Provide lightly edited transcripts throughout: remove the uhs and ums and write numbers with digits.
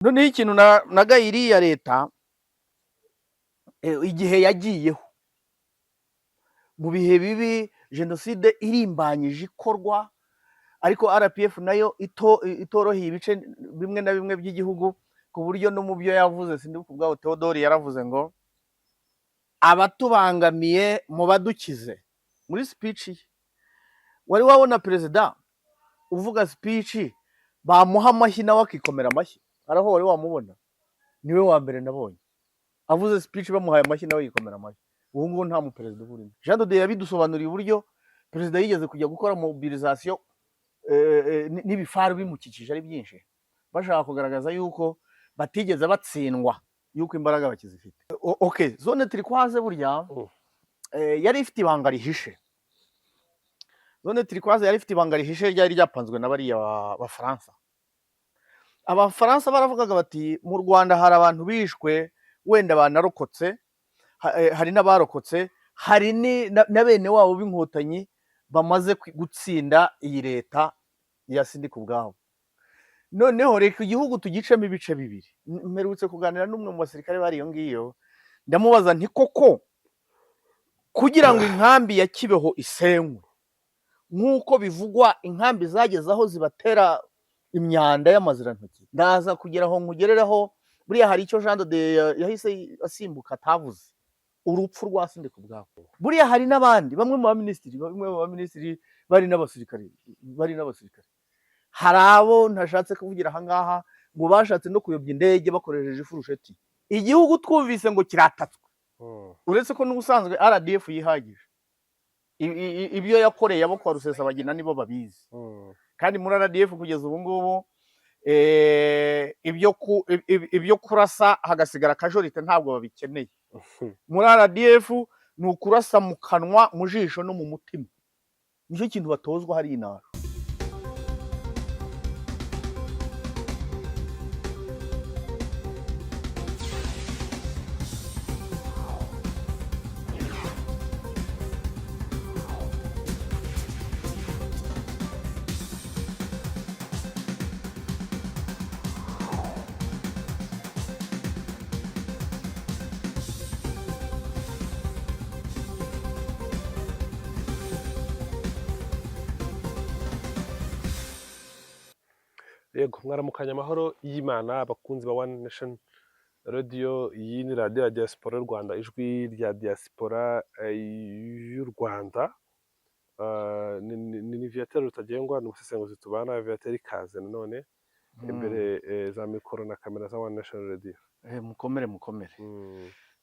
noneho ikintu nagaye iriya leta igihe yagiyeho mu bihe bibi jenoside irimbanyije ikorwa ariko RPF nayo itoroheye ibice bimwe na bimwe by'igihugu ku buryo no mu byo yavuze sindi kubwaho Theodore yaravuze ngo abatubangamiye mu badukize muri speech ye wari wabona perezida uvuga speech bamuha amashyi nawe akikomera amashyi araho wari wamubona niwe wa mbere nabonye avuze speech bamuhaye amashyi nawe yikomera amashyi ubu ngubu nta mu perezida urimo Jean de Dieu yabidusobanuriye uburyo perezida yigeze kujya gukora mobilisation n'ibifaru bimukikije ari byinshi bashaka kugaragaza yuko batigeze batsindwa yuko imbaraga bakizifite okay zone turquoise burya yari ifite ibanga rihishe zone turquoise yari ifite ibanga rihishe ryari ryapanzwe na bariya Abafaransa Abafaransa baravugaga bati mu Rwanda hari abantu bishwe wenda banarokotse hari n'abarokotse hari na bene wabo b'inkotanyi bamaze gutsinda iyi leta ya Sindika ubwabo noneho reka igihugu tugicemo ibice bibiri mperutse kuganira n'umwe mu basirikare bari iyo ngiyo ndamubaza nti koko kugira ngo inkambi ya Kibeho isenywe nk'uko bivugwa inkambi zageze aho zibatera imyanda y'amazirantoki ndaza kugira aho nkugereraho buriya hari icyo Jean de Dieu yahise asimbuka atavuze urupfu rwa Sindika ubwabo buriya hari n'abandi bamwe mu baminisitiri bari n'abasirikare hari abo ntashatse kuvugira ahangaha ngo bashatse no kuyobya indege bakoresheje ifurusheti igihugu twumvise ngo kiratatswe uretse ko n'ubusanzwe RDF yihagije ibyo yakoreye abo kwa Rusesabagina nibo babizi kandi muri RDF kugeza ubu ngubu ibyo kurasa hagasigara kajorite ntabwo babikeneye muri RDF ni ukurasa mu kanwa mu jisho no mu mutima nicyo kintu batozwa hari inara yego mwaramukanya amahoro y'Imana abakunzi ba One Nation Radio iyi ni radio ya diaspora y'u Rwanda ijwi rya diaspora y'u Rwanda ni Viateur Rutagengwa n'umusesenguzi tubana Viateur ikaze nanone imbere za mikoro na kamera za One Nation Radio mukomere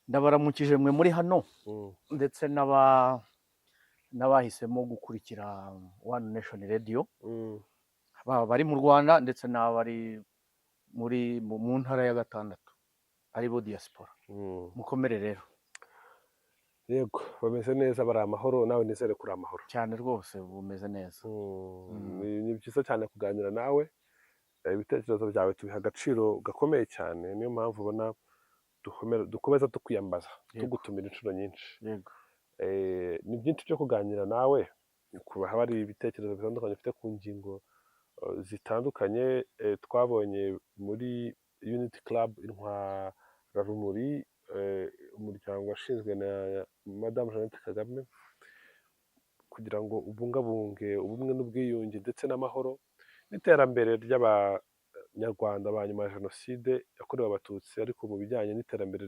ndabaramukije mwe muri hano ndetse n'abahisemo gukurikira One Nation Radio bari mu Rwanda ndetse n'abari mu ntara ya gatandatu aribo diaspora mukomere rero yego bameze neza bari amahoro nawe nizere kuri amahoro cyane rwose bumeze neza ni byiza cyane kuganira nawe ibitekerezo byawe tubiha agaciro gakomeye cyane niyo mpamvu ubona dukomeza tukwiyambaza tugutumira inshuro nyinshi yego ni byinshi byo kuganira nawe kuba hari ibitekerezo bitandukanye ufite ku ngingo zitandukanye twabonye muri Unity Club Intwararumuri umuryango washinzwe na Madame Jeannette Kagame kugira ngo ubungabunge ubumwe n'ubwiyunge ndetse n'amahoro n'iterambere ry'abanyarwanda ba nyuma ya jenoside yakorewe abatutsi ariko mu bijyanye n'iterambere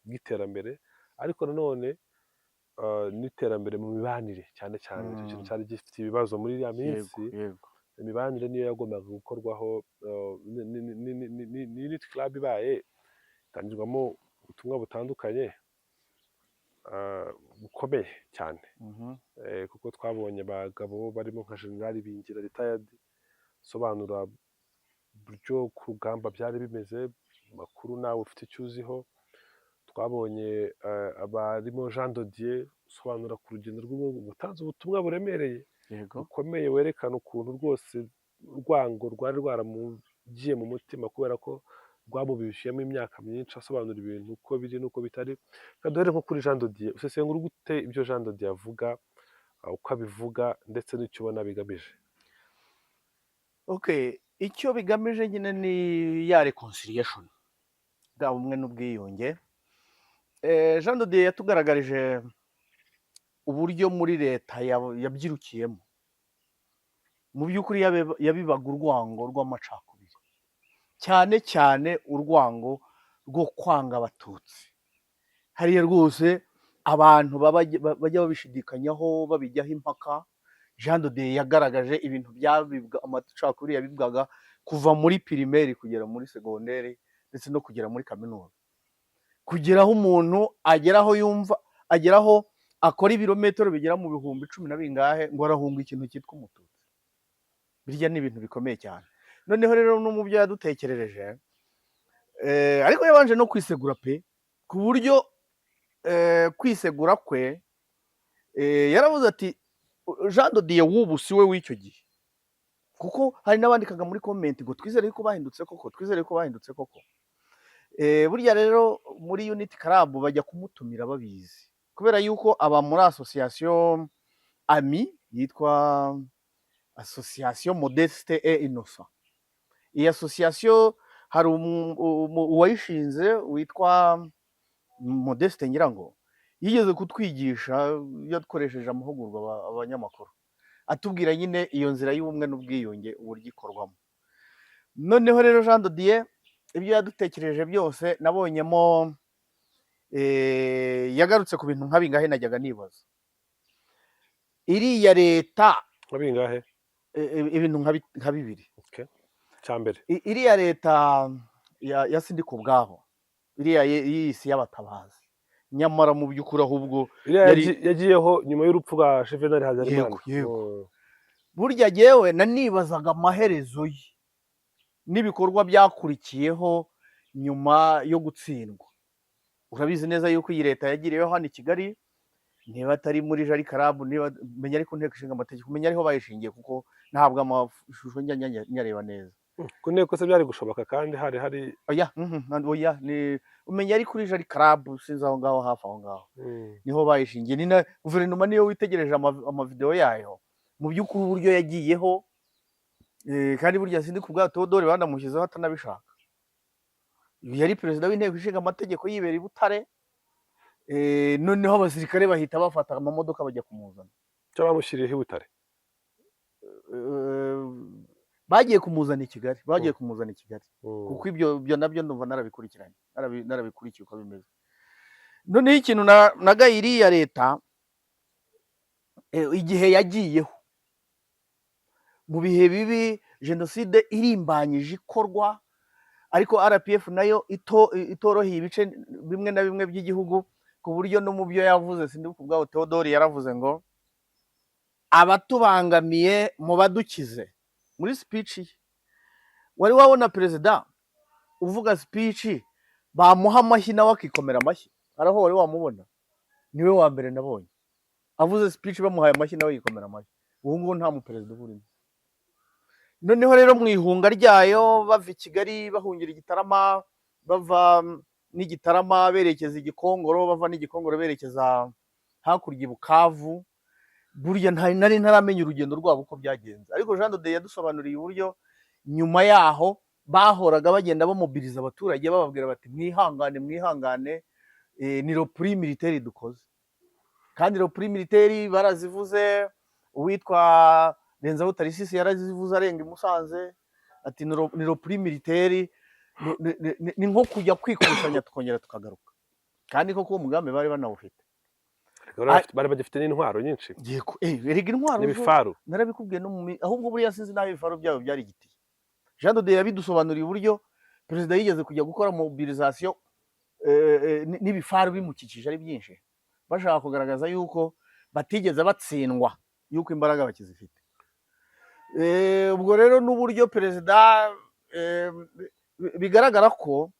ry'iterambere ariko nanone n'iterambere mu mibanire cyane cyane icyo kintu cyari gifite ibibazo muri iriya minsi imibanire niyo yagombaga gukorwaho ni Unity Club ibaye itangirwamo ubutumwa butandukanye bukomeye cyane kuko twabonye abagabo barimo nka General Bingira retired sobanura buryo ku rugamba byari bimeze makuru nawe ufite icyo uziho twabonye abarimo Jean de Dieu sobanura ku rugendo rw'ubutanze ubutumwa buremereye bukomeye werekana ukuntu rwose urwango rwari rwaramugiye mu mutima kubera ko rwamubishiyemo imyaka myinshi asobanura ibintu uko biri n'uko bitari kaduhere nko kuri Jean de Dieu usesengura gute ibyo Jean de Dieu avuga uko abivuga ndetse n'icyo ubona bigamije okay icyo bigamije nyine ni ya reconciliation, bwa bumwe n'ubwiyunge. Jean de Dieu yatugaragarije uburyo muri leta yabyirukiyemo, mu by'ukuri yabibaga urwango rw'amacakubiri, cyane cyane urwango rwo kwanga abatutsi. hariya rwose abantu bajya babishidikanyaho babijyaho impaka. Jean de Dieu yagaragaje ibintu byabibwa, amacakubiri yabibwaga kuva muri pirimeri kugera muri segonderi ndetse no kugera muri kaminuza, kugeraho umuntu ageraho yumva, ageraho akora ibirometero bigera mu bihumbi 10 na bingahe ngo arahunga ikintu cyitwa umututsi. Birya ni ibintu bikomeye cyane. Noneho rero no mu byo yadutekerereje, ariko yabanje no kwisegura pe, ku buryo kwisegura kwe yaravuze ati Jean de Dieu w'ubu si we w'icyo gihe, kuko hari n'abandikaga muri comment ngo twizere ko bahindutse koko, twizere ko bahindutse koko. Burya rero muri Unity Club bajya kumutumira babizi, kubera yuko aba muri association ami yitwa Association Modeste et Innocent. Iyi association hari uwayishinze witwa Modeste Nyirango, yigeze kutwigisha yadukoresheje amahugurwa abanyamakuru, atubwira nyine iyo nzira y'ubumwe n'ubwiyunge uburyo ikorwamo. Noneho rero Jean de Dieu ibyo yadutekereje byose nabonyemo, yagarutse ku bintu nk'abingahe najyaga nibaza. Iriya leta nk'abingahe? Ibintu nka bibiri. Okay. Cyambere, iriya leta ya Sindika Ubwabo, iriya y'isi y'abatabazi, nyamara mu by'ukuri ahubwo yagiyeho nyuma y'urupfu rwa Juvenal Habyarimana. Yego. Burya jewe nanibazaga amaherezo ye n'ibikorwa byakurikiyeho nyuma yo gutsindwa. Urabizi neza yuko iyi leta yagiriyeho hano i Kigali, niba atari muri Jari Club, niba menya ariko nteko ishinga amategeko, menya ariho bayishingiye kuko ntabwo amashusho nyareba neza. Ku nteko se byari gushoboka kandi hari oya ni umenya ari kuri Jari Club, sinzi aho ngaho hafi aho ngaho niho bayishingiye. Ni na guverinoma niyo witegereje amavideo yayo mu by'ukuri uburyo yagiyeho, kandi burya Sindika Ubwabo Theodore banamushyizeho atanabishaka. Yari perezida w'inteko ishinga amategeko yibera i Butare, noneho abasirikare bahita bafata amamodoka bajya kumuzana. cyo bamushyiriyeho i Butare. Bagiye kumuzana i Kigali, kuko ibyo nabyo ndumva narabikurikiranye, narabikurikiye uko bimeze. Noneho ikintu nagaye iriya leta igihe yagiyeho mu bihe bibi, jenoside irimbanyije ikorwa, ariko RPF nayo itoroheye ibice bimwe na bimwe by'igihugu, ku buryo no mu byo yavuze Sindika Ubwabo Theodore yaravuze ngo abatubangamiye mu badukize. Muri speech ye wari wabona perezida uvuga speech bamuha amashyi nawe akikomera amashyi? Araho wari wamubona? Niwe wa mbere nabonye avuze speech bamuhaye amashyi nawe yikomera amashyi. Ubu ngubu nta mu perezida uburimo. Noneho rero mu ihunga ryayo bava i Kigali bahungira Igitarama, bava n'Igitarama berekeza Igikongoro, bava n'Igikongoro berekeza hakurya i Bukavu. Burya nari ntaramenya urugendo rwabo uko byagenze, ariko Jean de Dieu yadusobanuriye uburyo nyuma yaho bahoraga bagenda bamobiliza abaturage bababwira bati mwihangane, ni repris militaire dukoze. Kandi repris militaire barazivuze, uwitwa Renzaho Tarisisi yarazivuze arenga i Musanze, ati ni repris militaire, ni nko kujya kwikusanya tukongera tukagaruka. Kandi koko umugambi bari banawufite, bari bagifite n'intwaro nyinshi. Yego, erega intwaro n'ibifaru narabikubwiye no ahubwo buriya sinzi naho ibifaru byabo byari igiti. Jean de Dieu yabidusobanuriye uburyo perezida yigeze kujya gukora mobilisation, n'ibifaru bimukikije ari byinshi, bashaka kugaragaza yuko batigeze batsindwa, yuko imbaraga bakizifite. Ubwo rero n'uburyo perezida bigaragara ko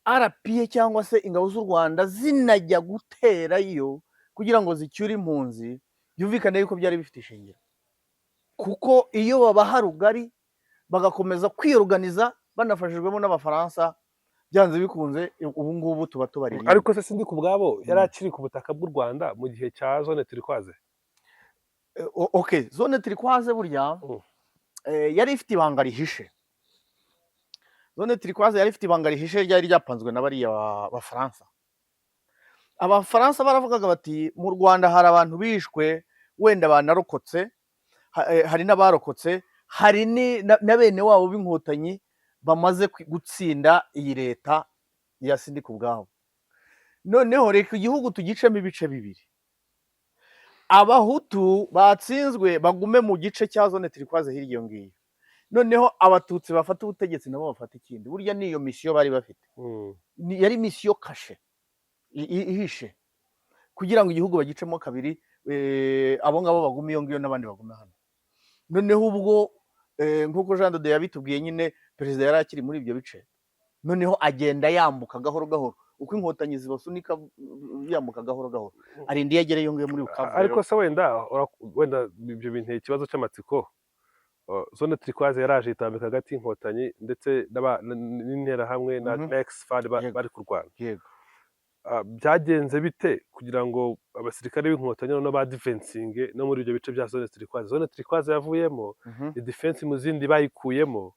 RPA cyangwa se ingabo z'u Rwanda zinajya guterayo kugira ngo zicyure impunzi, byumvikane yuko byari bifite ishingiro, kuko iyo babaha rugari bagakomeza kwiyorganiza banafashijwemo n'Abafaransa, byanze bikunze ubu ngubu tuba tubari. Ariko se Sindika Ubwabo yari akiri ku butaka bw'u Rwanda mu gihe cya zone turquoise. Okay, zone turquoise burya yari ifite ibanga rihishe. Zone turquoise yari ifite ibanga rihishe ryari ryapanzwe na bariya Bafaransa. Abafaransa baravugaga bati mu Rwanda hari abantu bishwe wenda banarokotse, hari n'abarokotse, hari na bene wabo b'inkotanyi bamaze gutsinda iyi leta ya Sindikubwabo. Noneho reka igihugu tugicemo ibice bibiri, abahutu batsinzwe bagume mu gice cya zone turquoise hirya iyo ngiyo, noneho abatutsi bafata ubutegetsi nabo bafata ikindi. Burya niyo misiyo bari bafite, yari misiyo kashe ihishe, kugira ngo igihugu bagicemo kabiri, abo ngabo bagume iyo ngiyo n'abandi bagume hano. Noneho ubwo nk'uko Jean de Dieu yabitubwiye nyine, perezida yari akiri muri ibyo bice, noneho agenda yambuka gahoro gahoro, uko inkotanyi zibasunika yambuka gahoro gahoro, arinda iyo agera iyo ngiyo muri Bukavu. Ariko se wenda ibyo binteye ikibazo cy'amatsiko. Zone turquoise yaraje itambika hagati y'inkotanyi ndetse n'interahamwe na ex-FARC bari kurwana. Byagenze bite kugira ngo abasirikare b'inkotanyi noneho badifensinge no muri ibyo bice bya zone turquoise? Zone turquoise yavuyemo, defense mu zindi bayikuyemo,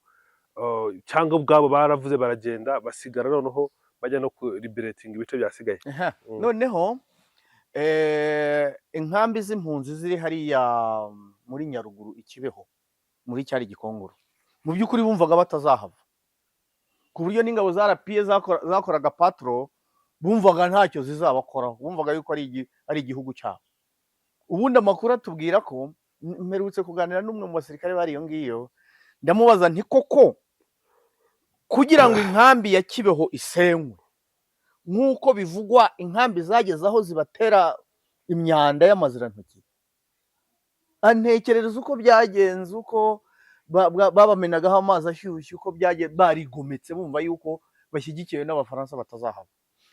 cyangwa ubwabo baravuze baragenda basigara noneho bajya no liberating ibice byasigaye? Noneho inkambi z'impunzi ziri hariya muri Nyaruguru Ikibeho, muri cyari Gikongoro, mu by'ukuri bumvaga batazahava, ku buryo n'ingabo za RPA zakoraga patro bumvaga ntacyo zizabakoraho, bumvaga yuko ari igihugu cyabo. Ubundi amakuru atubwira ko, mperutse kuganira n'umwe mu basirikare bari iyo ngiyo, ndamubaza nti koko kugira ngo inkambi ya Kibeho isenywe nk'uko bivugwa, inkambi zageze aho zibatera imyanda y'amazirantoki, antekerereza uko byagenze, uko babamenagaho amazi ashyushye, uko byagenze barigometse bumva yuko bashyigikiwe n'Abafaransa batazahava.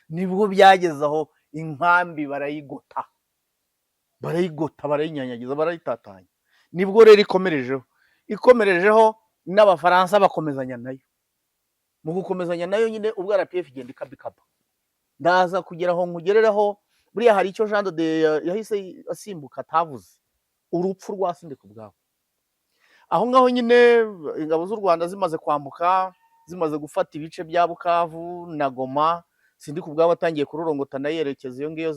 Nibwo byageze aho inkambi barayigota, barayinyanyagiza, barayitatanya. Nibwo rero ikomerejeho n'Abafaransa bakomezanya nayo. Mu gukomezanya nayo nyine ubwo RPF igenda ikabikaba. Ndaza kugira aho nkugereraho, buriya hari icyo Jean de Dieu yahise asimbuka atavuze, urupfu rwa Sindikubwabo. Aho ngaho nyine ingabo z'u Rwanda zimaze kwambuka, zimaze gufata ibice bya Bukavu na Goma, Sindikubwabo atangiye kururongotana yerekeza iyo ngiyo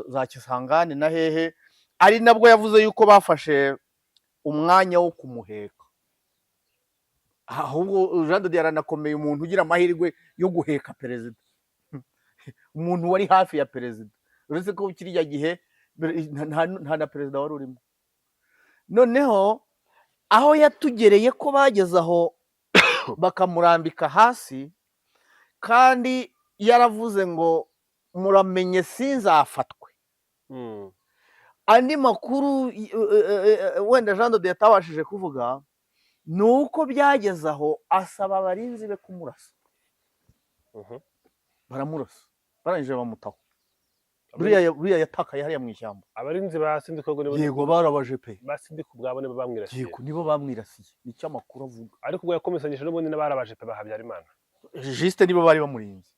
za Kisangani na hehe, ari nabwo yavuze yuko bafashe umwanya wo kumuheka. Ahubwo Jean de Dieu aranakomeye, umuntu ugira amahirwe yo guheka perezida, umuntu wari hafi ya perezida, uretse ko kiriya gihe nta na perezida wari urimo. Noneho aho yatugereye ko bageze aho bakamurambika hasi, kandi yaravuze ngo muramenye sinzafatwe. Andi makuru wenda Jean de Dieu atabashije kuvuga, ni uko byageze aho asaba abarinzi be kumurasa, baramurasa, barangije bamutaho. Buriya yatakaye hariya mu ishyamba. Abarinzi ba Sindikubwabo yego barabaje pe, ba Sindikubwabo nibo bamwirasiye. Yego nibo bamwirasiye, nicyo amakuru avuga. Ariko ubwo yakomesanyije n'ubundi n'abarabaje pe ba Habyarimana, juste nibo bari bamurinze,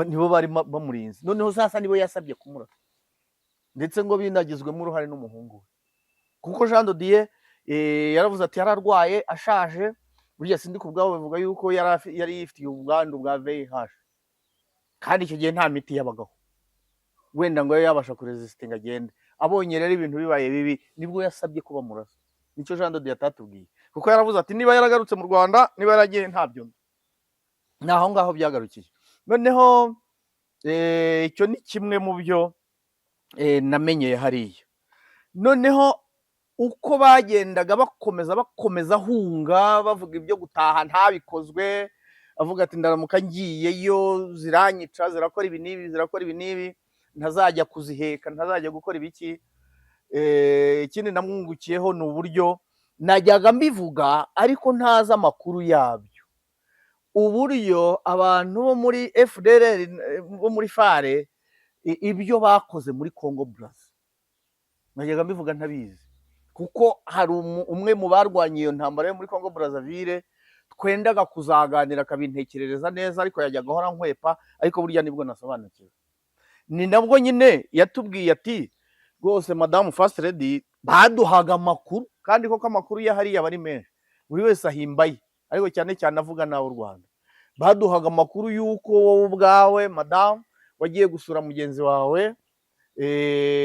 nibo bari bamurinze. Noneho sasa nibo yasabye kumurasa, ndetse ngo binagizwemo uruhare n'umuhungu we, kuko Jean de Dieu yaravuze ati yararwaye ashaje. Burya Sindikubwabo bivuga yuko yari yifitiye ubwandu bwa VIH, kandi icyo gihe nta miti yabagaho, wenda ngo yabasha kuresistinga agende. Abonye rero ibintu bibaye bibi, nibwo yasabye kuba murasa. Nicyo Jean de Dieu atatubwiye, kuko yaravuze ati niba yaragarutse mu Rwanda, niba yaragiye ntabyo, naho ngaho byagarukiye. Noneho icyo ni kimwe mu byo namenyeye hariya. Noneho uko bagendaga bakomeza hunga, bavuga ibyo gutaha ntabikozwe, avuga ati ndaramuka ngiyeyo ziranyica, zirakora ibi n'ibi, ntazajya kuziheka, ntazajya gukora ibiki. Ikindi namwungukiyeho ni uburyo najyaga mbivuga ariko ntazi amakuru yabyo, uburyo abantu bo muri FDLR bo muri FARC ibyo bakoze muri Congo Brazza, najyaga mbivuga ntabizi, kuko hari umwe mu barwanye iyo ntambara yo muri Congo Brazzaville twendaga kuzaganira akabintekerereza neza, ariko yajyaga ahora nkwepa, ariko burya nibwo nasobanukiwe. Ni nabwo nyine yatubwiye ati rwose Madame First Lady baduhaga amakuru kandi koko amakuru ya hariya aba ari menshi, buri wese ahimbaye, ariko cyane cyane avuga nawe u Rwanda. Baduhaga amakuru y'uko wowe ubwawe madamu wagiye gusura mugenzi wawe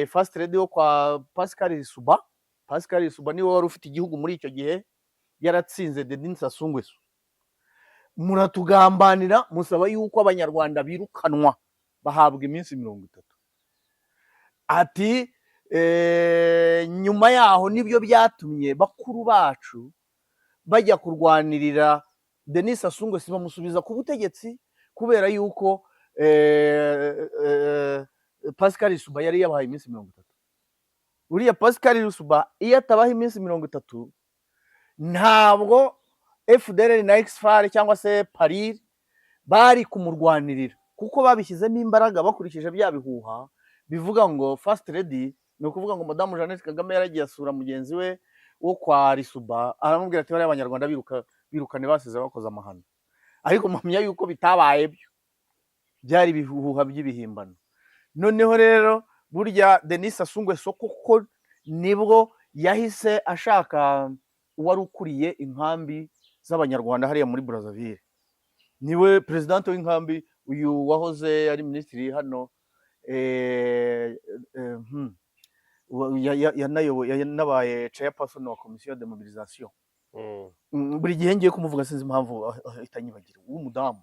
first lady wo kwa Pascal Lissouba. Pascal Lissouba niwe wari ufite igihugu muri icyo gihe, yaratsinze Denis Sassou Nguesso. Muratugambanira musaba yuko abanyarwanda birukanwa bahabwa iminsi 30. Ati nyuma yaho nibyo byatumye bakuru bacu bajya kurwanirira Denis Sassou Nguesso bamusubiza ku butegetsi, kubera yuko Pascal Lissouba yari yabahaye iminsi 30. Uriya Pascal Lissouba iyo atabaha iminsi 30 ntabwo FDLR na XFAR cyangwa se Paril bari kumurwanirira, kuko babishyizemo imbaraga bakurikije bya bihuha bivuga ngo first lady, ni ukuvuga ngo madamu Jeannette Kagame yaragiye asura mugenzi we wo kwa Lissouba, aramubwira ati bari abanyarwanda birukane basize bakoze amahano. Ariko mpamya yuko bitabaye byo, byari bihuha by'ibihimbano. Noneho rero burya Denis Sassou Nguesso kuko nibwo yahise ashaka uwari ukuriye inkambi z'abanyarwanda hariya muri Brazzaville, niwe president w'inkambi, uyu wahoze ari minisitiri hano yanabaye chairperson wa commission de mobilisation. Buri gihe ngiye kumuvuga sinzi impamvu itanyibagira w'umudamu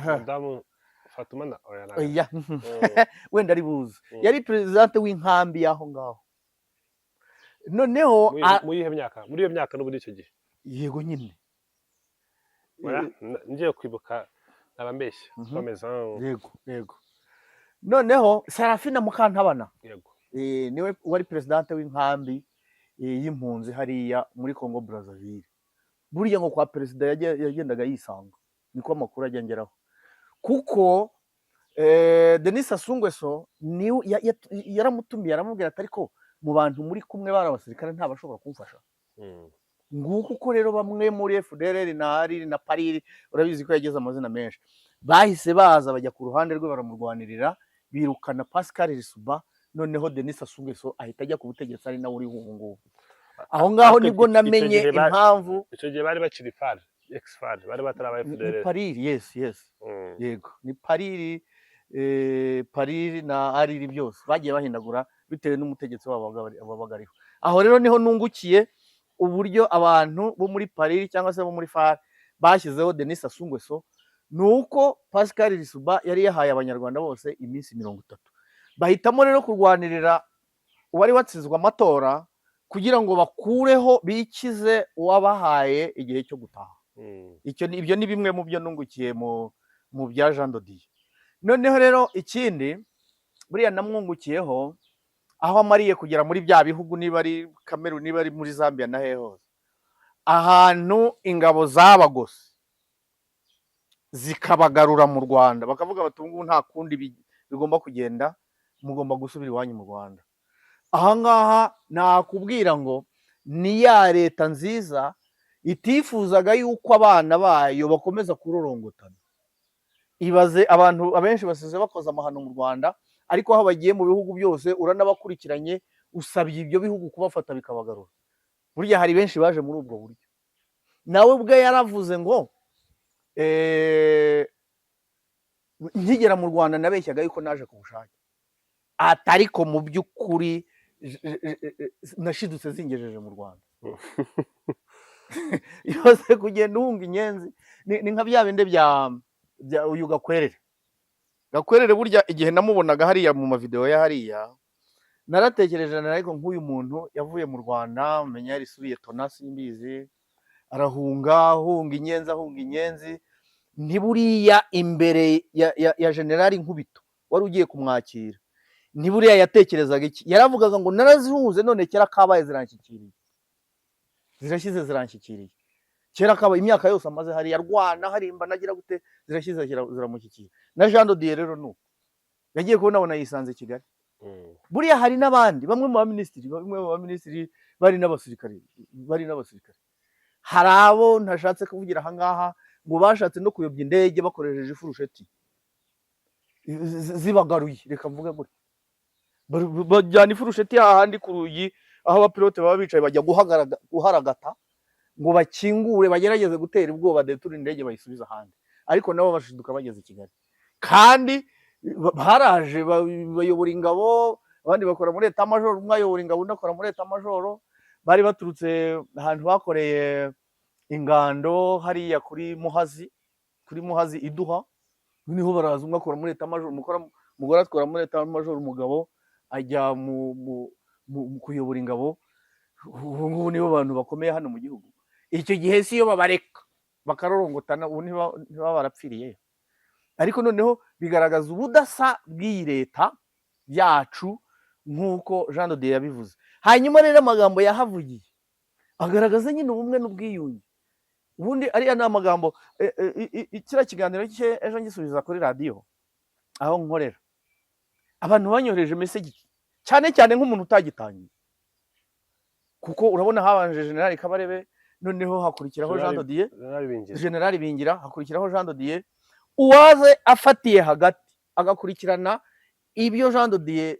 Madamu Fatumana wenda ari buze, yari president w'inkambi yaho ngaho. Noneho muri iyo myaka n'uburi icyo gihe, yego nyine ngiye kwibuka abambeshya komeza. Yego. Noneho Serafina Mukantabana, yego, niwe wari president w'inkambi y'impunzi hariya muri Congo Brazzaville. Buriya ngo kwa president yagendaga yisanga, niko amakuru agengeraho, kuko Denis Sassou Nguesso yaramutumiye aramubwira ati ariko mu bantu muri kumwe bari abasirikare nta bashobora kumfasha. Nguko uko rero bamwe muri FDLR na Paril, urabizi ko yageze amazina menshi, bahise baza bajya ku ruhande rwe baramurwanirira, birukana Pascal Lissouba. Noneho Denis Sassou Nguesso ahita ajya ku butegetsi, ari nawe uri ubu ngubu. Aho ngaho nibwo namenye impamvu. Icyo gihe bari bakiri FAR, ex-FAR, bari batarabaye FDLR. Paril, yes. Yego, ni Paril na Ariri byose bagiye bahindagura bitewe n'umutegetsi wabo wabaga ariho. Aho rero niho nungukiye uburyo abantu bo muri Paril cyangwa se bo muri FAR bashyizeho Denis Sassou Nguesso, nuko Pascal Lissouba yari yahaye abanyarwanda bose iminsi 30. Bahitamo rero kurwanirira uwari watsinzwe amatora kugira ngo bakureho bikize uwabahaye igihe cyo gutaha. Ibyo ni bimwe mu byo nungukiye mu bya Jean Dodier. Noneho rero ikindi buriya namwungukiyeho aho amariye kugera muri bya bihugu, niba ari Cameroon, niba ari muri Zambia na hose, ahantu ingabo zabagose zikabagarura mu Rwanda, bakavuga bati ubu nta kundi bigomba kugenda, mugomba gusubira iwanyu mu Rwanda. Aha ngaha nakubwira ngo ni ya leta nziza itifuzaga yuko abana bayo bakomeza kurorongotana. Ibaze abantu abenshi basize bakoze amahano mu Rwanda, ariko aho bagiye mu bihugu byose uranabakurikiranye, usabye ibyo bihugu kubafata bikabagarura. Burya hari benshi baje muri ubwo buryo. Nawe ubwe yaravuze ngo nkigera mu Rwanda nabeshyaga yuko naje ku bushake, atariko mu by'ukuri nashidutse zingejeje mu Rwanda. Yose kugenda uhunga inyenzi ni nka bya binde bya uyu Gakwerere burya igihe namubonaga hariya mu mavideo ya hariya, naratekereje ariko nk'uyu muntu yavuye mu Rwanda, menya yarisubiye Tonasi imbizi, ahunga inyenzi, ntiburiya imbere ya generali Nkubito wari ugiye kumwakira, ntiburiya yatekerezaga iki? Yaravugaga ngo narazihuze none kera kabaye ziranshyikiriye, zirashyize ziranshyikiriye, kera kabaye imyaka yose amaze hari yarwana harimba nagira gute, zirashyize ziramushyikira. Na Jean Dodier rero nuko yagiye kubona yisanze Kigali. Buriya hari n'abandi bamwe mu baminisitiri bari n'abasirikare, hari abo ntashatse kuvugira aha ngaha ngo bashatse no kuyobya indege bakoresheje ifurusheti zibagaruye, reka mvuge gutya, bajyana ifurusheti hahandi ku rugi aho abapilote baba bicaye bajya guharagata ngo bakingure bagerageze gutera ubwoba detura indege bayisubiza ahandi, ariko nabo bashiduka bageze i Kigali kandi baraje bayobora ingabo, abandi bakora muri leta majoro, umwe ayobora ingabo undi akora muri leta majoro, bari baturutse ahantu bakoreye ingando hariya kuri Muhazi Iduha, niho baraza, umwe akora muri leta majoro, umugore atwara muri leta majoro, umugabo ajya mu kuyobora ingabo. Ubu ngubu nibo bantu bakomeye hano mu gihugu. Icyo gihe si iyo babareka bakarorongotana, ubu ntibaba barapfiriye. Ariko noneho bigaragaza ubudasa bw'iyi leta yacu nk'uko Jean de Dieu yabivuze. Hanyuma rero amagambo yahavugiye agaragaza nyine ubumwe n'ubwiyunge. Ubundi ariya ni amagambo, kiriya kiganiro cye ejo ngisubiza kuri radiyo aho nkorera, abantu banyohereje message cyane cyane nk'umuntu utagitangiye, kuko urabona habanje General Kabarebe, noneho hakurikiraho Jean de Dieu, General Bingira, hakurikiraho Jean de Dieu, uwaze afatiye hagati agakurikirana ibyo Jean de Dieu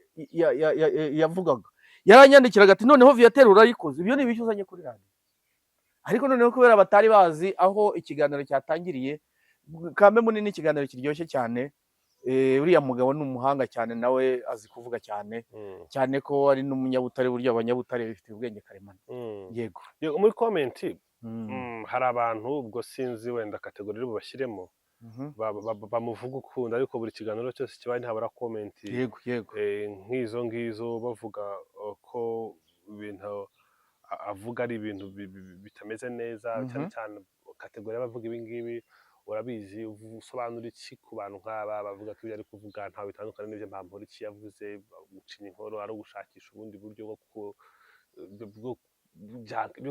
yavugaga, yaranyandikiraga ati noneho Viateur urayikoze, ibyo ni ibishyuzanye kuri radiyo. Ariko noneho kubera batari bazi aho ikiganiro cyatangiriye, kambe munini ikiganiro kiryoshye cyane. Uriya mugabo ni umuhanga cyane, nawe azi kuvuga cyane cyane ko ari n'umunyabutare, buryo abanyabutare bifite ubwenge karemano. Yego muri komenti hari abantu, ubwo sinzi wenda kategori iri bubashyiremo, bamuvuga ukunda, ariko buri kiganiro cyose kibaye ntihabura komenti nk'izo ngizo, bavuga ko ibintu avuga ari ibintu bitameze neza, cyane cyane kategori y'abavuga ibi ngibi. Urabizi, usobanura iki ku bantu nk'aba bavuga ko ibyo ari kuvuga ntawe bitandukanye n'ibyo Bamporiki yavuze, gucinya inkoro ari ugushakisha ubundi buryo bwo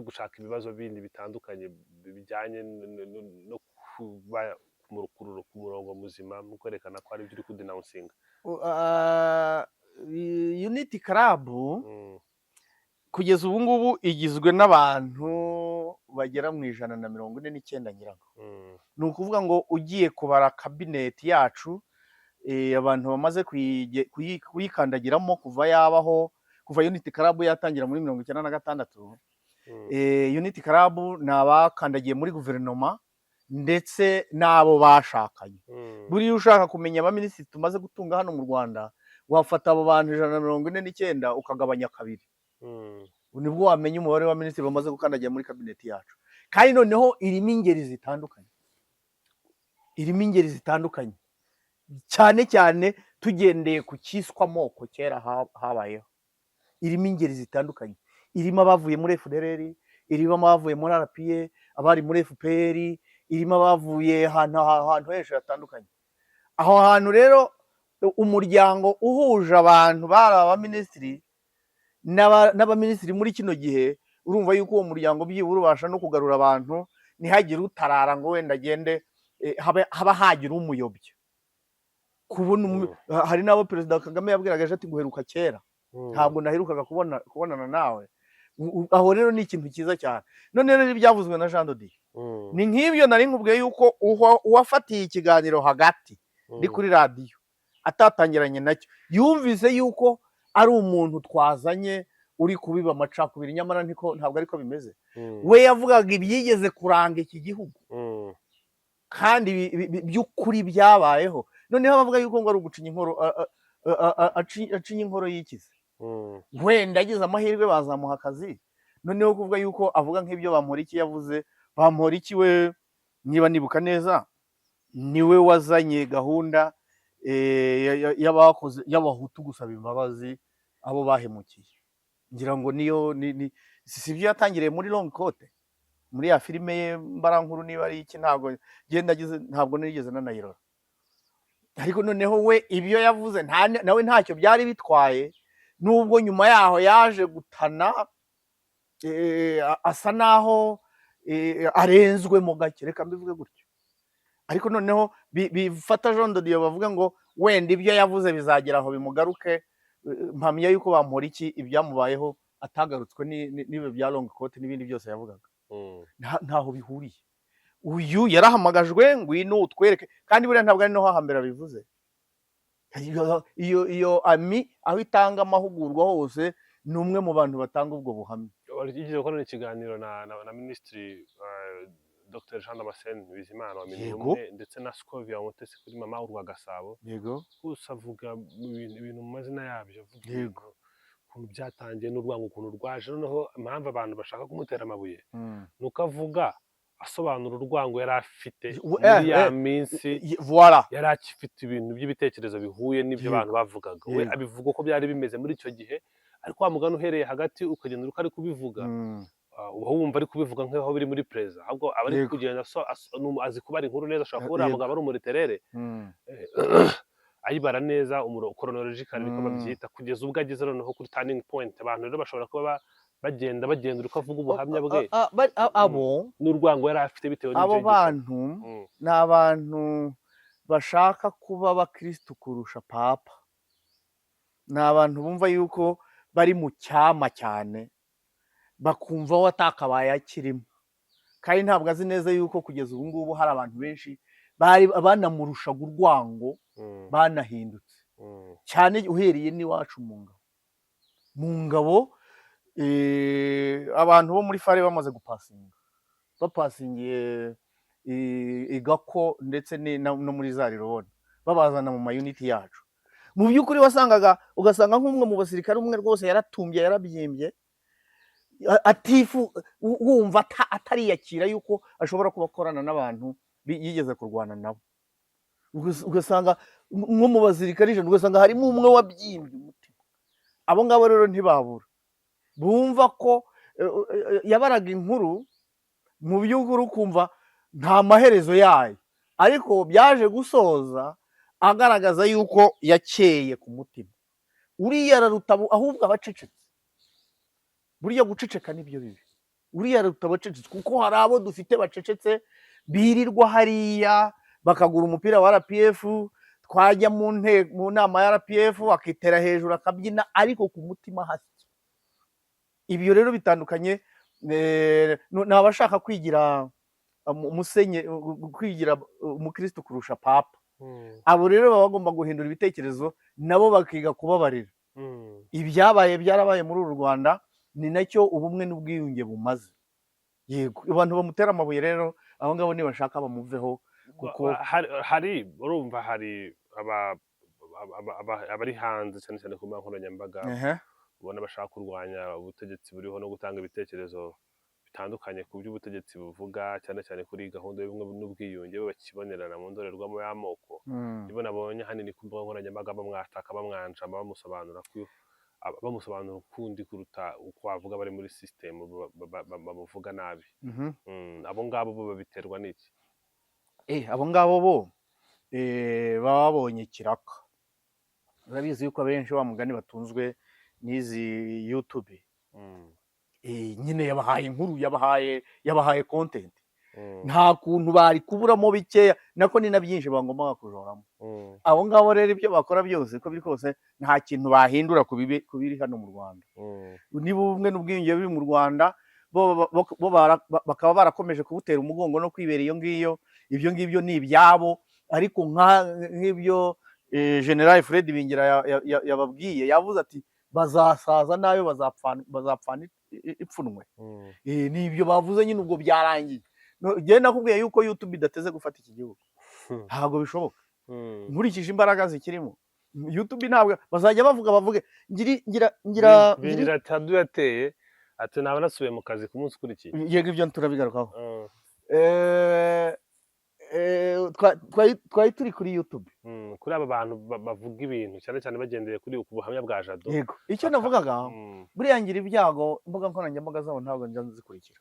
gushaka ibibazo bindi bitandukanye bijyanye no kuba ku murongo muzima, mu kwerekana ko ari ibyo uri kudinawusinga. Unity Club kugeza ubu ngubu igizwe n'abantu bagera mu 149 nyirango. Ni ukuvuga ngo ugiye kubara kabineti yacu, abantu bamaze kuyikandagiramo kuva yabaho, kuva Unity Club yatangira muri 1996. Unity Club ni abakandagiye muri guverinoma ndetse n'abo bashakanye. Buriya ushaka kumenya abaminisitiri tumaze gutunga hano mu Rwanda, wafata abo bantu 149 ukagabanya kabiri, nibwo wamenya umubare wa minisitiri bamaze gukandagira muri kabineti yacu. Kandi noneho irimo ingeri zitandukanye, cyane cyane tugendeye ku cyiswa moko kera habayeho. Irimo ingeri zitandukanye, irimo abavuye muri FDLR, irimo abavuye muri RPA, abari muri FPR, irimo abavuye ahantu henshi hatandukanye. Aho hantu rero umuryango uhuje abantu bari abaminisitiri n'abaminisitiri muri kino gihe, urumva yuko uwo muryango byibura ubasha no kugarura abantu, ntihagire utarara ngo wenda agende, haba hagira umuyobya. Kubona hari n'abo Perezida Kagame yabwiraga ati guheruka kera, ntabwo naherukaga kubonana nawe. Aho rero ni ikintu cyiza cyane. None rero ibyavuzwe na Jean de Dieu ni nk'ibyo nari nkubwiye yuko uwafatiye ikiganiro hagati ni kuri radiyo atatangiranye nacyo, yumvise yuko ari umuntu twazanye uri kubiba amacakubiri, nyamara ntabwo ariko bimeze. We yavugaga ibyigeze kuranga iki gihugu kandi by'ukuri byabayeho. Noneho abavuga yuko ngo ari ugucinya inkoro, acinya inkoro yikize. Wenda agize amahirwe bazamuha akazi. Noneho kuvuga yuko avuga nk'ibyo Bamporiki yavuze. Bamporiki we, niba nibuka neza, niwe wazanye gahunda y'abahutu gusaba imbabazi abo bahemukiye. Ngira ngo niyo si ibyo yatangiriye muri Long Coat, muri ya filime ye Mbarankuru, niba ari iki, ntabwo nigeze nanayirora. Ariko noneho we ibyo yavuze nawe ntacyo byari bitwaye, nubwo nyuma yaho yaje gutana, asa naho arenzwe mu gake, reka mbivuge gutyo. Ariko noneho bifata Jean de Dieu bavuga ngo wenda ibyo yavuze bizagera aho bimugaruke. Mpamya yuko Bamporiki ibyamubayeho atagarutswe n'ibi bya Long Coat n'ibindi byose yavugaga, ntaho bihuriye. Uyu yarahamagajwe ngwino utwereke, kandi buriya ntabwo ari no hahambera bivuze. Iyo ami aho itanga amahugurwa hose ni umwe mu bantu batanga ubwo buhamya. Yigeze gukorana ikiganiro na minisitiri Dr Jean Damascene Bizimana wa Minubumwe ndetse na Scovia Mutesi kuri mama w'u Rwagasabo. Yego. Gusa avuga ibintu mu mazina yabyo, avuga ukuntu byatangiye n'urwango ukuntu rwaje, noneho impamvu abantu bashaka kumutera amabuye nuko avuga asobanura urwango yari afite muri ya minsi, yari afite ibintu by'ibitekerezo bihuye n'ibyo abantu bavugaga, we abivuga ko byari bimeze muri icyo gihe, ariko wa mugani uhereye hagati ukagenda uko ari kubivuga uba wumva ari kubivuga nk'aho biri muri pereza, ahubwo aba ari kugenda azi kubara inkuru neza, ashobora kuba uriya mugabo ari umuriterere ayibara neza chronological niko babyita, kugeza ubwo ageze noneho kuri turning point. Abantu rero bashobora kuba bagenda uko avuga ubuhamya bwe, abo n'urwango yari afite bitewe n'ibyo. Abo bantu ni abantu bashaka kuba abakristo kurusha papa, ni abantu bumva yuko bari mu cyama cyane, bakumva we atakabaye akirimo, kandi ntabwo azi neza yuko kugeza ubu ngubu hari abantu benshi bari banamurushaga urwango banahindutse cyane, uhereye n'iwacu mu ngabo. Abantu bo muri fare bamaze bapasingiye igako ndetse no muri za rirobona, babazana mu mayuniti yacu. Mu by'ukuri ugasanga nk'umwe mu basirikare umwe rwose yaratumbye, yarabyimbye, wumva atariyakira yuko ashobora kuba akorana n'abantu yigeze kurwana nabo. Ugasanga nko mu basirikare ijana ugasanga harimo umwe wabyimbye umutima. Abo ngabo rero ntibabura, bumva ko yabaraga inkuru mu by'ukuri ukumva nta maherezo yayo, ariko byaje gusoza agaragaza yuko yakeye ku mutima. Uriya araruta ahubwo abacecetse. Buriya guceceka nibyo bibi. Uriya araruta abacecetse, kuko hari abo dufite bacecetse birirwa hariya bakagura umupira wa RPF, twajya mu nama ya RPF akitera hejuru akabyina, ariko ku mutima hasi. Ibyo rero bitandukanye n'abashaka kwigira kwigira umukristo kurusha papa. Abo rero baba bagomba guhindura ibitekerezo, nabo bakiga kubabarira. Byarabaye muri uru Rwanda, ni nacyo ubumwe n'ubwiyunge bumaze. Yego, abantu bamutera amabuye rero abo ngabo nibashaka bamuveho, kuko urumva hari abari hanze cyane cyane ku nkoranyambaga ubona bashaka kurwanya ubutegetsi buriho no gutanga ibitekerezo bitandukanye ku by'ubutegetsi buvuga, cyane cyane kuri gahunda y'ubumwe n'ubwiyunge, bakibonerana mu ndorerwamo y'amoko. Nibo nabonye hanini ku mbuga nkoranyambaga bamwataka, bamwanjama, bamusobanura ukundi kuruta uko bavuga bari muri system bamuvuga nabi. Abo ngabo bo babiterwa n'iki? Abo ngabo bo baba babonye ikiraka. Urabizi yuko abenshi wa mugani batunzwe n'izi YouTube. Nyine yabahaye inkuru, yabahaye content. Nta kuntu bari kuburamo bikeya, nako ni na byinshi bagomba kujoramo. Abo ngabo rero ibyo bakora byose ko biri kose nta kintu bahindura ku biri hano mu Rwanda. Niba ubumwe n'ubwiyunge biri mu Rwanda, bakaba barakomeje kubutera umugongo no kwibera iyo ngiyo, ibyo ngibyo ni ibyabo. Ariko nk'ibyo General Fred Bingira yababwiye, yavuze ati bazasaza nayo bazapfana ipfunwe. Nibyo bavuze nyine, ubwo byarangiye. Njye nakubwiye yuko YouTube idateze gufata iki gihugu, ntabwo bishoboka. Nkurikije imbaraga zikirimo, YouTube ntabwo bazajya bavuge ngira tadu yateye ati naba nasubiye mu kazi ku munsi ukurikiye. Yego, ibyo turabigarukaho. Twari turi kuri YouTube, kuri aba bantu bavuga ibintu cyane cyane bagendeye kuri uku buhamya bwa Jado. Yego, icyo navugaga, buriya ngira ibyago, imbuga nkoranyambaga zabo ntabwo njya nzikurikira.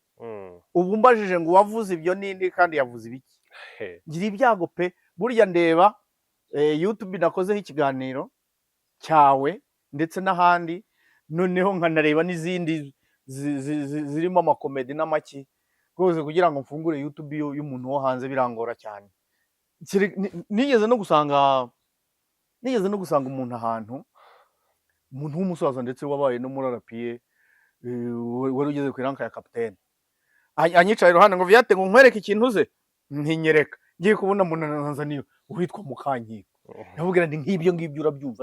Ubu mbajije ngo wavuze ibyo nindi kandi yavuze ibiki, ngira ibyago pe. Burya ndeba YouTube nakozeho ikiganiro cyawe ndetse n'ahandi, noneho nkanareba n'izindi zirimo amakomedi n'amaki rwose, kugira ngo mfungure YouTube y'umuntu wo hanze birangora cyane. Nigeze no gusanga umuntu ahantu, umuntu w'umusaza ndetse wabaye no muri RPA, wari ugeze ku iranka ya kapitene, anyicaye iruhande ngo vyate ngo nkwereke ikintu uze, ntinyereka. Ngiye kubona umuntu nanzaniye uhitwa Mukankiko, ndavugira ndi nk'ibyo urabyumva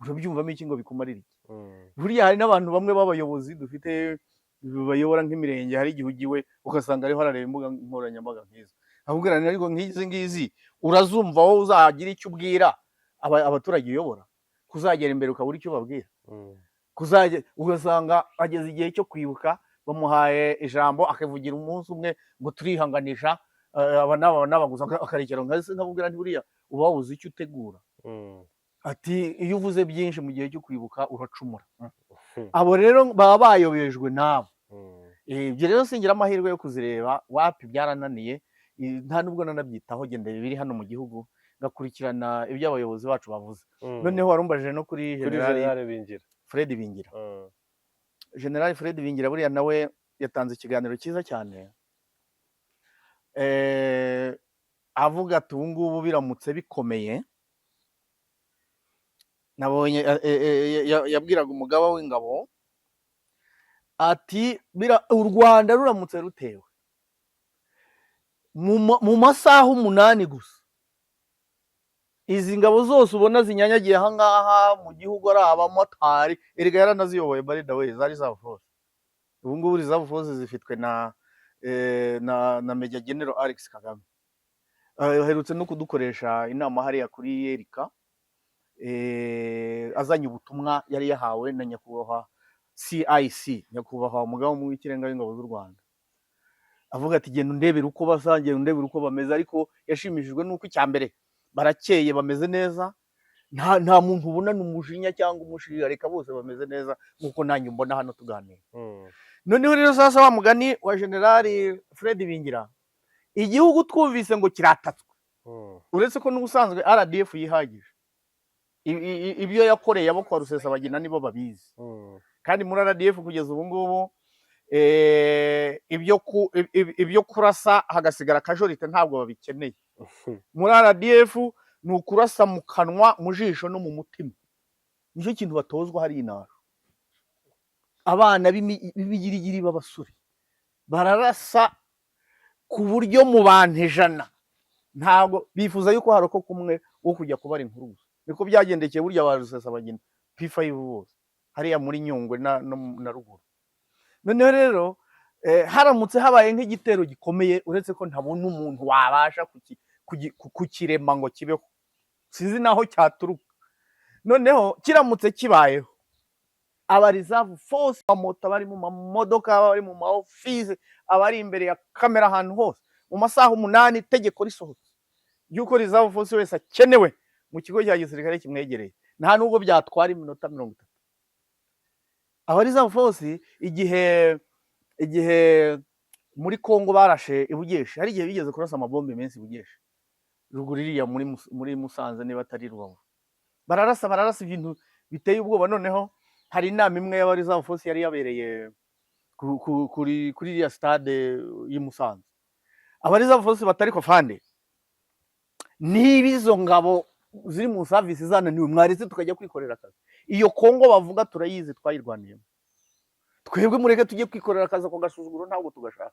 urabyumvamo iki ngo bikumarire iki? Mm. Buriya hari n'abantu bamwe b'abayobozi dufite bayobora nk'imirenge, hari igihe ugiwe ugasanga ariho harareba imbuga nkoranyambaga nk'izo, akubwira nti ariko nk'izi ngizi urazumva wowe uzagira icyo ubwira abaturage uyobora, kuzagera imbere ukabura icyo ubabwira, Mm. ugasanga ageze igihe cyo kwibuka bamuhaye ijambo akavugira umunsi umwe ngo turihanganisha aba n'aba gusa, akarekera nkabubwira nti buriya uba wabuze icyo utegura. Mm. Ati iyo uvuze byinshi mu gihe cyo kwibuka uracumura. Hmm. Abo rero baba bayobejwe nabo. Mm. Ibyo rero singira amahirwe yo kuzireba, wapi byarananiye, nta nubwo nanabyitaho, genda biri hano mu gihugu ngakurikirana ibyo abayobozi bacu bavuze. Mm. Noneho warumbajije no kuri Kuri Generali General Bingira. Fred Bingira. Mm. Generali Fred Bingira buriya nawe yatanze ikiganiro cyiza cyane, avuga ati ubu ngubu biramutse bikomeye, nabonye yabwiraga umugaba w'ingabo ati u Rwanda ruramutse rutewe mu masaha 8 gusa, izi ngabo zose ubona zinyanyagiye aha ngaha mu gihugu ari abamotari, erega yaranaziyoboye by the way, zari za force. Ubu ngubu za force zifitwe na Major General Alex Kagame. Aherutse no kudukoresha inama hariya kuri Yerika, azanye ubutumwa yari yahawe na nyakubahwa CIC, nyakubahwa umugaba w'ikirenga w'ingabo z'u Rwanda, avuga ati genda undebera uko basa, genda undebera uko bameze, ariko yashimishijwe n'uko icyambere barakeye, bameze neza, nta muntu ubonana umujinya cyangwa umushirira, reka bose bameze neza nkuko nanjye mbona hano tuganira. Noneho rero sasa wa mugani wa Generali Fred Bingira, igihugu twumvise ngo kiratatswe, uretse ko n'ubusanzwe RDF yihagije, ibyo yakoreye abo kwa Rusesabagina nibo babizi, kandi muri RDF kugeza ubu ngubu ibyo kurasa hagasigara kajorite ntabwo babikeneye. Muri RDF ni ukurasa mu kanwa, mu jisho no mu mutima, nicyo kintu batozwa hari inara. Abana b'ibigirigiri b'abasore bararasa ku buryo mu bantu 100 ntabwo bifuza yuko haroko kumwe wo kujya kubara inkuru gusa. Niko byagendekeye burya ba Rusesabagina P5 bose hariya muri Nyungwe na ruguru. Noneho rero haramutse habaye nk'igitero gikomeye, uretse ko ntabona umuntu wabasha kukirema ngo kibeho, sinzi naho cyaturuka. Noneho kiramutse kibayeho, aba reserve force bamoto bari mu mamodoka, bari mu maoffice, abari imbere ya kamera ahantu hose, mu masaha 8 itegeko risohotse yuko reserve force wese akenewe mu kigo cya gisirikare kimwegereye, nta nubwo byatwara iminota 30. Aba reserve force igihe muri Kongo barashe ibugeshe, hari igihe bigeze kurasa amabombe menshi ibugeshe, ruguru iriya muri Musanze niba atari Rubavu, bararasa ibintu biteye ubwoba. Noneho hari inama imwe y'aba reserve force yari yabereye kuri iriya stade y'i Musanze. Aba reserve force batari ko fande, nibizo ngabo ziri mu service zananiwe, mwaretse tukajya kwikorera akazi. Iyo Kongo bavuga turayizi, twayirwaniyemo, twebwe mureke tujye kwikorera akazi ko gasuzuguro ntabwo tugashaka.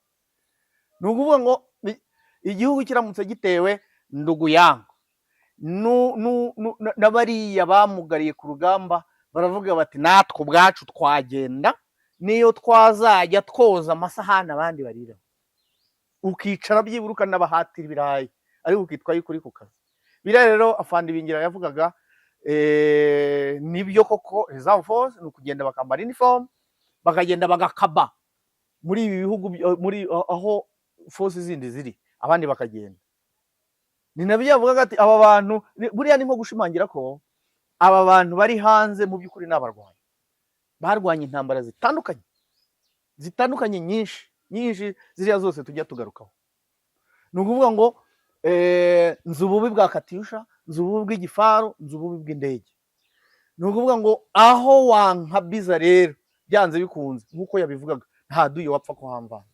Nukuvuga ngo igihugu kiramutse gitewe, Nduguyango n'abariya bamugariye ku rugamba baravuga bati natwe ubwacu twagenda, niyo twazajya twoza amasahani abandi barira, ukicara byiburuka n'abahatira ibirayi, ariko ukitwa yuko uri ku kazi. Bira rero Afande Bingira yavugaga nibyo koko, reserve force ni ukugenda bakambara uniform, bakagenda bagakaba muri ibi bihugu, muri aho force zindi ziri, abandi bakagenda. Ni nabyo yavugaga ati aba bantu buriya ni nko gushimangira ko aba bantu bari hanze mu by'ukuri n'abarwanyi barwanya intambara zitandukanye nyinshi ziriya zose tujya tugarukaho. Ni ukuvuga ngo nzi ububi bwa Katyusha, nzi ububi bw'igifaru, nzi ububi bw'indege. Ni ukuvuga ngo aho wankabiza rero byanze bikunze nk'uko yabivugaga, nta duye wapfa kuhamvana.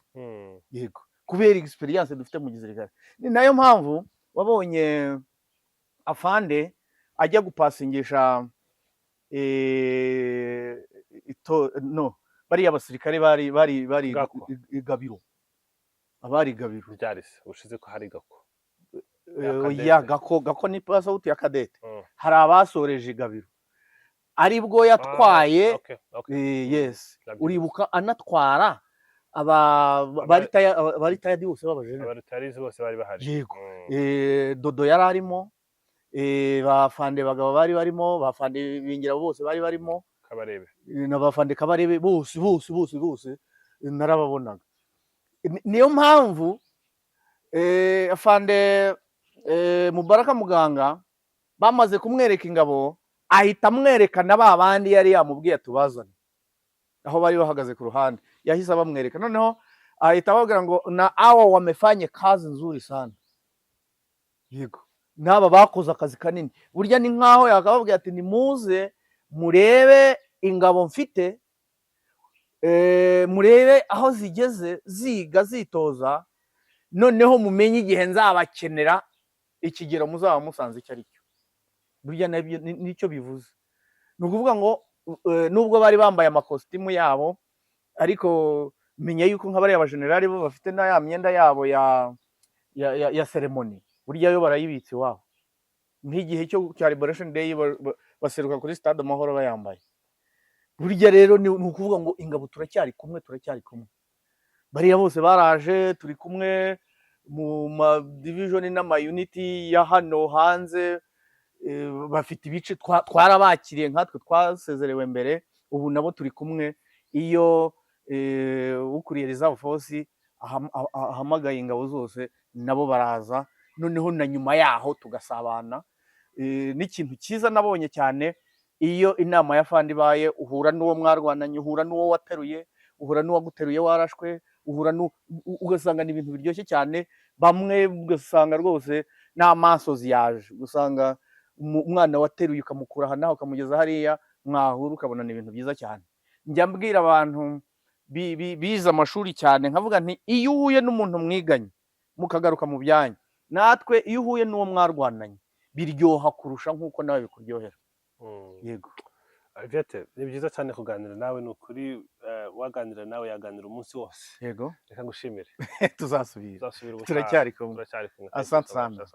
Yego, kubera experience dufite mu gisirikare. Ni nayo mpamvu wabonye Afande ajya gupasingisha bari abasirikare bari Gabiro, abari Gabiro byarise ushize ko hari Gako. Ya Gako ni pasauti ya kadete. Hari abasoreje Gabiro, aribwo yatwaye okay, okay. yes Ndabyibutse. uribuka anatwara bari tayadi bose b'abajenera abarutarizi bose bari bahari. yego Dodo yari arimo bafande bagabo bari barimo bafande bingira bose bari barimo Kabarebe. na bafande Kabarebe bose narababonaga. Niyo mpamvu afande Mubaraka Muganga bamaze kumwereka ingabo ahita amwerekana ba bandi yari yamubwiye tubazane aho bari bahagaze ku ruhande yahise abamwereka noneho ahita ababwira ngo na awa wamefanye kazi nzuri sana yego n'aba bakoze akazi kanini burya ni nkaho yakababwira ati nimuze murebe ingabo mfite murebe aho zigeze ziga zitoza noneho mumenye igihe nzabakenera ikigero muzaba musanze icyo ari cyo burya nicyo bivuze ni ukuvuga ngo nubwo bari bambaye amakositimu yabo ariko menya yuko nk'abari abajenerali bo bafite na ya myenda yabo ya ceremony burya yo barayibitse iwabo nk'igihe cya Liberation Day baseruka kuri stade Amahoro bayambaye burya rero ni ukuvuga ngo ingabo turacyari kumwe bariya bose baraje turi kumwe mu ma division n'ama unity ya hano hanze bafite ibice twarabakiriye nkatwe twasezerewe mbere ubu nabo turi kumwe iyo ukuriye reserve force ahamagaye ingabo zose nabo baraza noneho na nyuma yaho tugasabana n'ikintu cyiza nabonye cyane iyo inama ya fandi baye uhura n'uwo mwarwananye uhura n'uwo wateruye uhura n'uwaguteruye warashwe uhura ugasanga ni ibintu biryoshye cyane bamwe ugasanga rwose n'amaso ziyaje usanga umwana wateruye ukamukura aha naho ukamugeza hariya mwahura ukabona ni ibintu byiza cyane njya mbwira abantu bize amashuri cyane nkavuga nti iyo uhuye n'umuntu mwiganye mukagaruka mu byanyu natwe iyo uhuye n'uwo mwarwananye biryoha kurusha nk'uko nawe bikuryohera yego Viete ni byiza cyane kuganira nawe ni ukuri waganira nawe yaganira umunsi wose yego reka ngushimire tuzasubira turacyari kumwe asante sana.